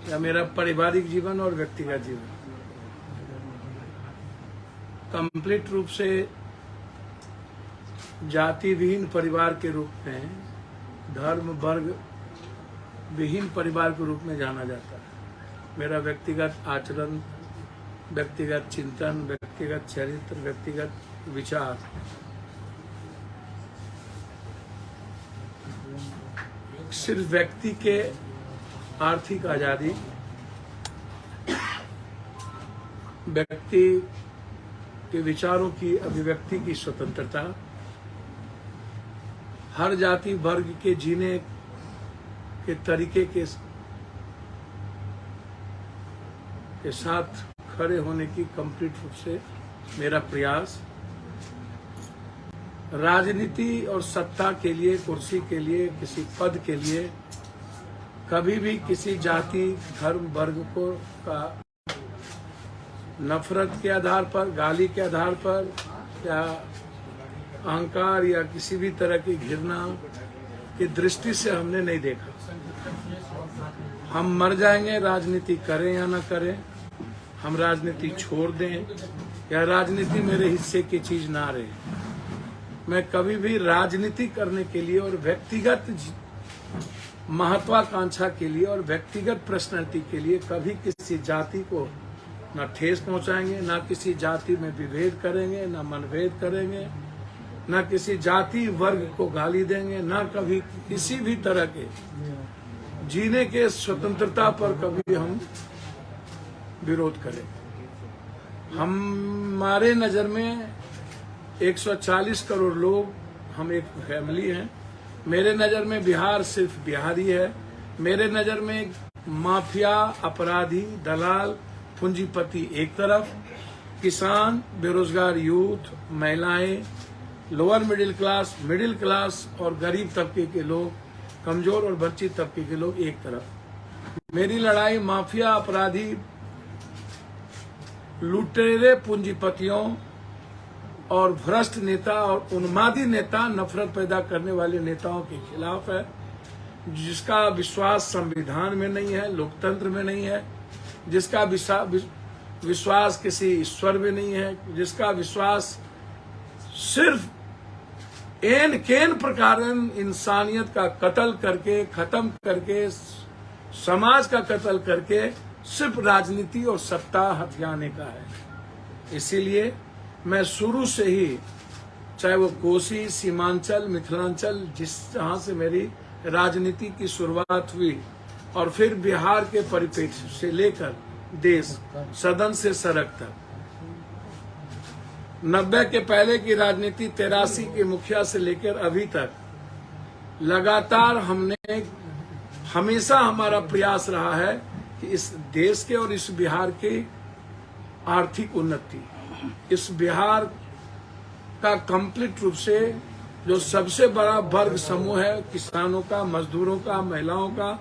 या मेरा पारिवारिक जीवन और व्यक्तिगत जीवन कंप्लीट रूप से जाति विहीन परिवार के रूप में, धर्म वर्ग विहीन परिवार के रूप में जाना जाता है। मेरा व्यक्तिगत आचरण, व्यक्तिगत चिंतन, व्यक्तिगत चरित्र, व्यक्तिगत विचार सिर्फ व्यक्ति के आर्थिक आजादी, व्यक्ति के विचारों की अभिव्यक्ति की स्वतंत्रता, हर जाति वर्ग के जीने के तरीके के साथ खड़े होने की कंप्लीट रूप से मेरा प्रयास, राजनीति और सत्ता के लिए, कुर्सी के लिए, किसी पद के लिए कभी भी किसी जाति, धर्म, वर्ग को का नफरत के आधार पर, गाली के आधार पर या अहंकार या किसी भी तरह की घृणा की दृष्टि से हमने नहीं देखा। हम मर जाएंगे राजनीति करें या ना करें, हम राजनीति छोड़ दें या राजनीति मेरे हिस्से की चीज ना रहे, मैं कभी भी राजनीति करने के लिए और व्यक्तिगत महत्वाकांक्षा के लिए और व्यक्तिगत पर्सनैलिटी के लिए कभी किसी जाति को न ठेस पहुंचाएंगे, न किसी जाति में विभेद करेंगे, न मनभेद करेंगे, न किसी जाति वर्ग को गाली देंगे, न कभी किसी भी तरह के जीने के स्वतंत्रता पर कभी हम विरोध करें। हमारे नजर में 140 करोड़ लोग, हम एक फैमिली हैं। मेरे नजर में बिहार सिर्फ बिहारी है। मेरे नजर में माफिया, अपराधी, दलाल, पूंजीपति एक तरफ, किसान, बेरोजगार यूथ, महिलाएं, लोअर मिडिल क्लास और गरीब तबके के लोग, कमजोर और वंचित तबके के लोग एक तरफ। मेरी लड़ाई माफिया, अपराधी, लुटेरे, पूंजीपतियों और भ्रष्ट नेता और उन्मादी नेता, नफरत पैदा करने वाले नेताओं के खिलाफ है, जिसका विश्वास संविधान में नहीं है, लोकतंत्र में नहीं है, जिसका विश्वास किसी ईश्वर में नहीं है, जिसका विश्वास सिर्फ एन केन प्रकार इंसानियत का कत्ल करके, खत्म करके, समाज का कत्ल करके सिर्फ राजनीति और सत्ता हथियाने का है। इसीलिए मैं शुरू से ही, चाहे वो कोसी, सीमांचल, मिथिलांचल, जहां से मेरी राजनीति की शुरुआत हुई और फिर बिहार के परिप्रेक्ष्य से लेकर देश, सदन से सड़क तक, 90 के पहले की राजनीति, 83 के मुखिया से लेकर अभी तक, लगातार हमने, हमेशा हमारा प्रयास रहा है कि इस देश के और इस बिहार की आर्थिक उन्नति, इस बिहार का कंप्लीट रूप से जो सबसे बड़ा वर्ग समूह है, किसानों का, मजदूरों का, महिलाओं का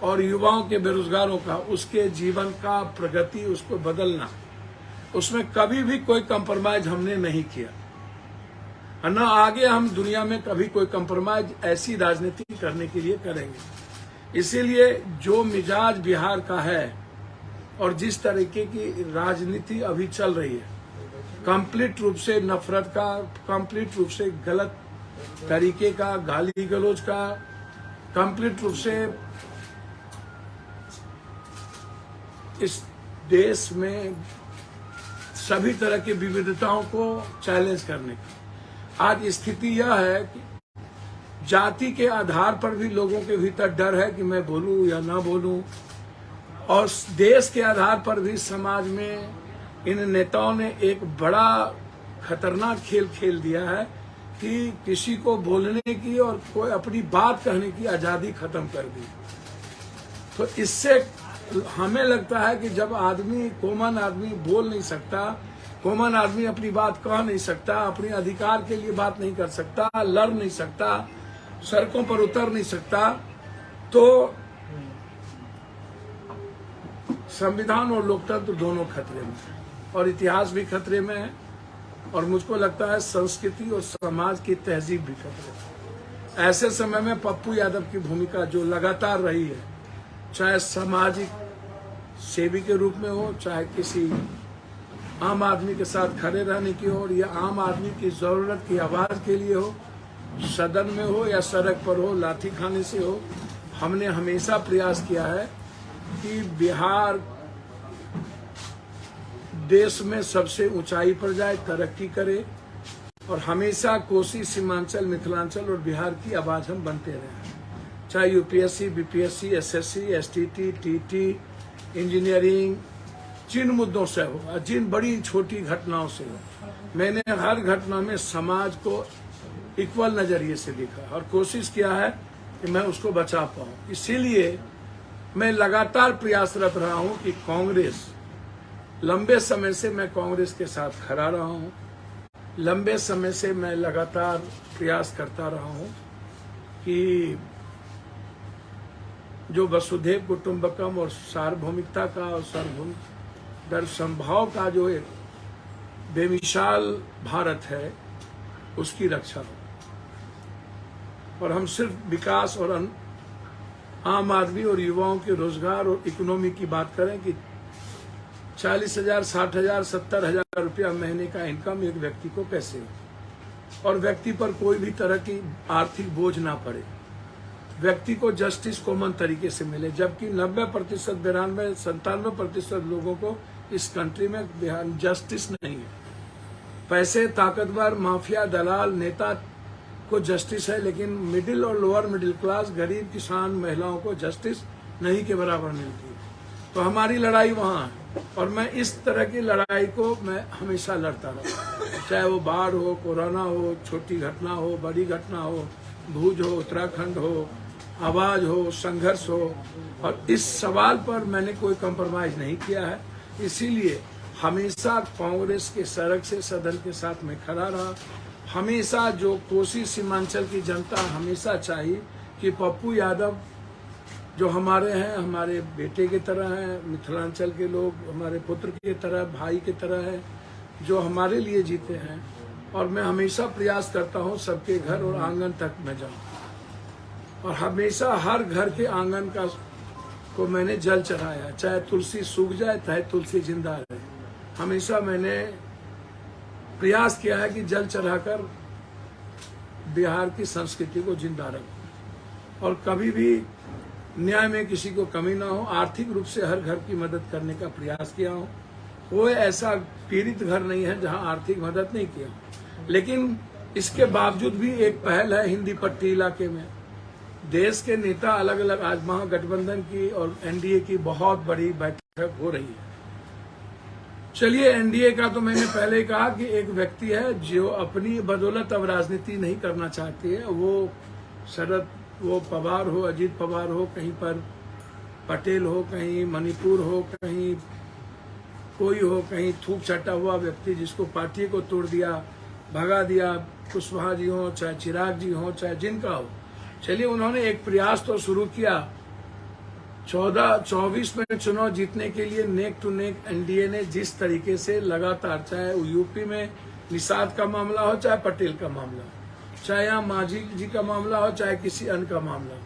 और युवाओं के, बेरोजगारों का, उसके जीवन का प्रगति, उसको बदलना, उसमें कभी भी कोई कंप्रोमाइज हमने नहीं किया। न आगे हम दुनिया में कभी कोई कंप्रोमाइज ऐसी राजनीति करने के लिए करेंगे। इसीलिए जो मिजाज बिहार का है और जिस तरीके की राजनीति अभी चल रही है, कंप्लीट रूप से नफरत का, कंप्लीट रूप से गलत तरीके का, गाली गलौज का, कंप्लीट रूप से इस देश में सभी तरह की विविधताओं को चैलेंज करने की आज स्थिति यह है कि जाति के आधार पर भी लोगों के भीतर डर है कि मैं बोलूं या ना बोलूं, और देश के आधार पर भी समाज में इन नेताओं ने एक बड़ा खतरनाक खेल खेल दिया है कि किसी को बोलने की और कोई अपनी बात कहने की आजादी खत्म कर दी। तो इससे हमें लगता है कि जब आदमी, कॉमन आदमी बोल नहीं सकता, कॉमन आदमी अपनी बात कह नहीं सकता, अपने अधिकार के लिए बात नहीं कर सकता, लड़ नहीं सकता, सड़कों पर उतर नहीं सकता, तो संविधान और लोकतंत्र दोनों खतरे में है और इतिहास भी खतरे में है, और मुझको लगता है संस्कृति और समाज की तहजीब भी खतरे में। ऐसे समय में पप्पू यादव की भूमिका जो लगातार रही है, चाहे सामाजिक सेवी के रूप में हो, चाहे किसी आम आदमी के साथ खड़े रहने की हो, या आम आदमी की जरूरत की आवाज के लिए हो, सदन में हो या सड़क पर हो, लाठी खाने से हो, हमने हमेशा प्रयास किया है कि बिहार देश में सबसे ऊंचाई पर जाए, तरक्की करे, और हमेशा कोसी, सीमांचल, मिथिलांचल और बिहार की आवाज हम बनते रहे। चाहे UPSC, BPSC, SSC, STT, TT, engineering, जिन मुद्दों से हो, जिन बड़ी छोटी घटनाओं से हो, मैंने हर घटना में समाज को इक्वल नजरिए से देखा और कोशिश किया है कि मैं उसको बचा पाऊं। इसीलिए मैं लगातार प्रयासरत रहा हूं कि कांग्रेस, लंबे समय से मैं कांग्रेस के साथ खड़ा रहा हूं, लंबे समय से मैं लगातार प्रयास करता रहा हूं कि जो वसुधैव कुटुंबकम और सार्वभौमिकता का और सार्वभौमिक संभाव का जो एक बेमिसाल भारत है, उसकी रक्षा हो। और हम सिर्फ विकास और आम आदमी और युवाओं के रोजगार और इकोनॉमी की बात करें कि 40,000, 60,000, 70,000 रुपया महीने का इनकम एक व्यक्ति को कैसे हो, और व्यक्ति पर कोई भी तरह की आर्थिक बोझ ना पड़े, व्यक्ति को जस्टिस कॉमन तरीके से मिले, जबकि 90%, 92, 97% लोगों को इस कंट्री में जस्टिस नहीं है। पैसे, ताकतवर, माफिया, दलाल, नेता को जस्टिस है, लेकिन मिडिल और लोअर मिडिल क्लास, गरीब, किसान, महिलाओं को जस्टिस नहीं के बराबर मिलती है। तो हमारी लड़ाई वहाँ है, और मैं इस तरह की लड़ाई को मैं हमेशा लड़ता रहा, चाहे वो बाढ़ हो, कोरोना हो, छोटी घटना हो, बड़ी घटना हो, भूज हो, उत्तराखंड हो, आवाज हो, संघर्ष हो, और इस सवाल पर मैंने कोई कंप्रोमाइज नहीं किया है। इसीलिए हमेशा कांग्रेस के सड़क से सदन के साथ में खड़ा रहा। हमेशा जो कोसी सीमांचल की जनता हमेशा चाहिए कि पप्पू यादव जो हमारे हैं, हमारे बेटे की तरह हैं, मिथिलांचल के लोग हमारे पुत्र की तरह, भाई की तरह है, जो हमारे लिए जीते हैं। और मैं हमेशा प्रयास करता हूं सबके घर और आंगन तक मैं जाऊं, और हमेशा हर घर के आंगन का को मैंने जल चढ़ाया, चाहे तुलसी सूख जाए चाहे तुलसी जिंदा रहे। हमेशा मैंने प्रयास किया है कि जल चढ़ाकर बिहार की संस्कृति को जिंदा रखूं, और कभी भी न्याय में किसी को कमी ना हो। आर्थिक रूप से हर घर की मदद करने का प्रयास किया हूं। कोई ऐसा पीड़ित घर नहीं है जहां आर्थिक मदद नहीं किया, लेकिन इसके बावजूद भी एक पहल है हिंदी पट्टी इलाके में। देश के नेता अलग अलग, आज महागठबंधन की और एनडीए की बहुत बड़ी बैठक हो रही है। चलिए, एनडीए का तो मैंने पहले ही कहा कि एक व्यक्ति है जो अपनी बदौलत अब राजनीति नहीं करना चाहती है। वो पवार हो, अजीत पवार हो, कहीं पर पटेल हो, कहीं मणिपुर हो, कहीं कोई हो, कहीं थूक छटा हुआ व्यक्ति जिसको पार्टी को तोड़ दिया, भगा दिया, कुशवाहा जी हो, चाहे चिराग जी हो, चाहे जिनका हो। चलिए, उन्होंने एक प्रयास तो शुरू किया। 24 में चुनाव जीतने के लिए नेक टू नेक एनडीए ने जिस तरीके से लगातार, चाहे यूपी में निषाद का मामला हो, चाहे पटेल का मामला हो, चाहे यहाँ मांझी जी का मामला हो, चाहे किसी अन्य का मामला हो,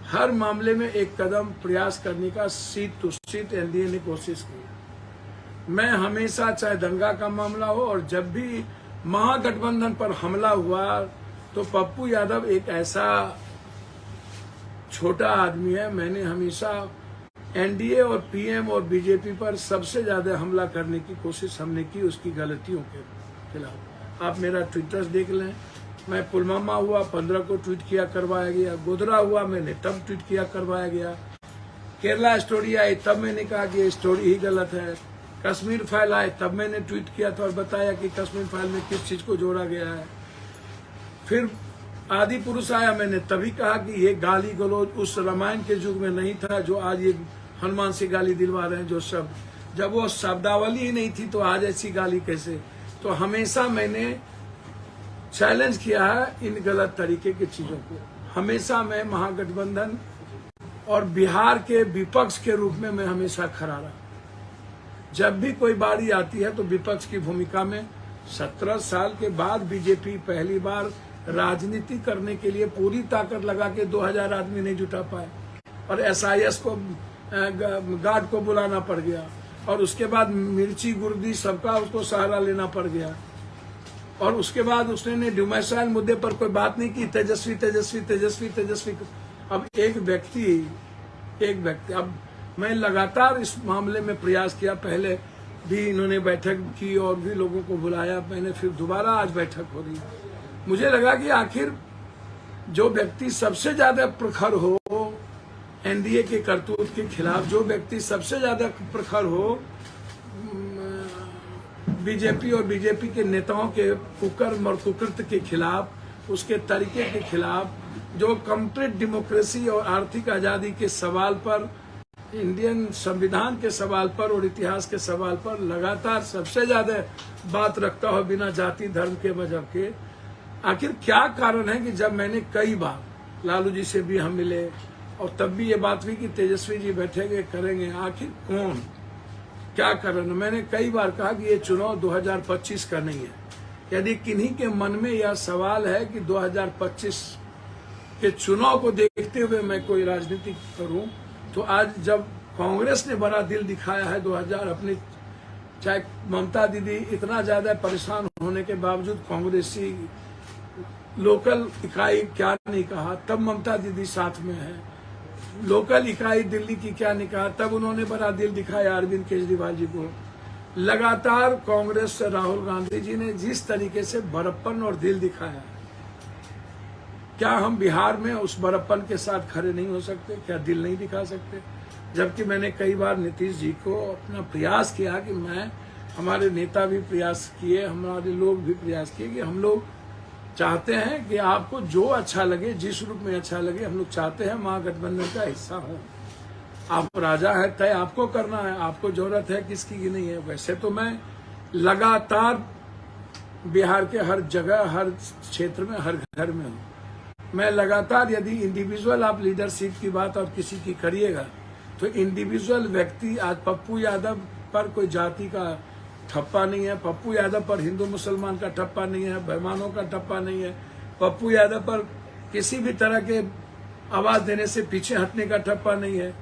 हर मामले में एक कदम प्रयास करने का सीट टू सीट एनडीए ने कोशिश की। मैं हमेशा, चाहे दंगा का मामला हो, और जब भी महागठबंधन पर हमला हुआ तो पप्पू यादव एक ऐसा छोटा आदमी है, मैंने हमेशा एनडीए और पीएम और बीजेपी पर सबसे ज्यादा हमला करने की कोशिश हमने की, उसकी गलतियों के खिलाफ। आप मेरा ट्विटर देख लें, मैं पुलवामा हुआ 15 को ट्वीट किया करवाया गया, गोधरा हुआ मैंने तब ट्वीट किया करवाया गया, केरला स्टोरी आई तब मैंने कहा कि ये स्टोरी ही गलत है, कश्मीर फाइल आए तब मैंने ट्वीट किया था और बताया कि कश्मीर फाइल में किस चीज को जोड़ा गया है। फिर आदि पुरुष आया, मैंने तभी कहा कि ये गाली गलौज उस रामायण के युग में नहीं था जो आज ये हनुमान से गाली दिलवा रहे हैं। जो शब्द, जब वो शब्दावली ही नहीं थी तो आज ऐसी गाली कैसे। तो हमेशा मैंने चैलेंज किया है इन गलत तरीके की चीजों को। हमेशा मैं महागठबंधन और बिहार के विपक्ष के रूप में मैं हमेशा खड़ा रहा। जब भी कोई बारी आती है तो विपक्ष की भूमिका में 17 साल के बाद बीजेपी पहली बार राजनीति करने के लिए पूरी ताकत लगा के 2000 आदमी नहीं जुटा पाए, और एसआईएस को गार्ड को बुलाना पड़ गया, और उसके बाद मिर्ची गुर्दी सबका उसको सहारा लेना पड़ गया, और उसके बाद उसने डोमिसाइल मुद्दे पर कोई बात नहीं की। तेजस्वी तेजस्वी तेजस्वी तेजस्वी। अब एक व्यक्ति अब मैं लगातार इस मामले में प्रयास किया, पहले भी इन्होंने बैठक की और भी लोगों को बुलाया, मैंने फिर दोबारा आज बैठक हो रही। मुझे लगा कि आखिर जो व्यक्ति सबसे ज्यादा प्रखर हो एनडीए के करतूत के खिलाफ, जो व्यक्ति सबसे ज्यादा प्रखर हो बीजेपी और बीजेपी के नेताओं के कुकर्म और कुकृत्य के खिलाफ, उसके तरीके के खिलाफ, जो कंप्लीट डेमोक्रेसी और आर्थिक आजादी के सवाल पर, इंडियन संविधान के सवाल पर और इतिहास के सवाल पर लगातार सबसे ज्यादा बात रखता हो बिना जाति धर्म के मजहब के, आखिर क्या कारण है कि जब मैंने कई बार लालू जी से भी हम मिले और तब भी ये बात हुई कि तेजस्वी जी बैठेंगे करेंगे, आखिर कौन क्या कारण? मैंने कई बार कहा कि ये चुनाव 2025 का नहीं है। यदि किन्हीं के मन में यह सवाल है कि 2025 के चुनाव को देखते हुए मैं कोई राजनीति करूं, तो आज जब कांग्रेस ने बड़ा दिल दिखाया है 2000 अपनी, चाहे ममता दीदी इतना ज्यादा परेशान होने के बावजूद कांग्रेसी लोकल इकाई क्या नहीं कहा, तब ममता दीदी साथ में है। लोकल इकाई दिल्ली की क्या नहीं कहा, तब उन्होंने बड़ा दिल दिखाया अरविंद केजरीवाल जी को। लगातार कांग्रेस से राहुल गांधी जी ने जिस तरीके से बड़प्पन और दिल दिखाया, क्या हम बिहार में उस बड़प्पन के साथ खड़े नहीं हो सकते? क्या दिल नहीं दिखा सकते? जबकि मैंने कई बार नीतीश जी को अपना प्रयास किया कि मैं, हमारे नेता भी प्रयास किए, हमारे लोग भी प्रयास किए कि हम लोग चाहते हैं कि आपको जो अच्छा लगे, जिस रूप में अच्छा लगे, हम लोग चाहते हैं महागठबंधन का हिस्सा हो। आप राजा है, तय आपको करना है, आपको जरूरत है किसकी की नहीं है। वैसे तो मैं लगातार बिहार के हर जगह, हर क्षेत्र में, हर घर में हूँ। मैं लगातार, यदि इंडिविजुअल आप लीडरशिप की बात और किसी की करिएगा, तो इंडिविजुअल व्यक्ति, आज पप्पू यादव पर कोई जाति का ठप्पा नहीं है, पप्पू यादव पर हिंदू मुसलमान का ठप्पा नहीं है, बेईमानों का ठप्पा नहीं है, पप्पू यादव पर किसी भी तरह के आवाज देने से पीछे हटने का ठप्पा नहीं है।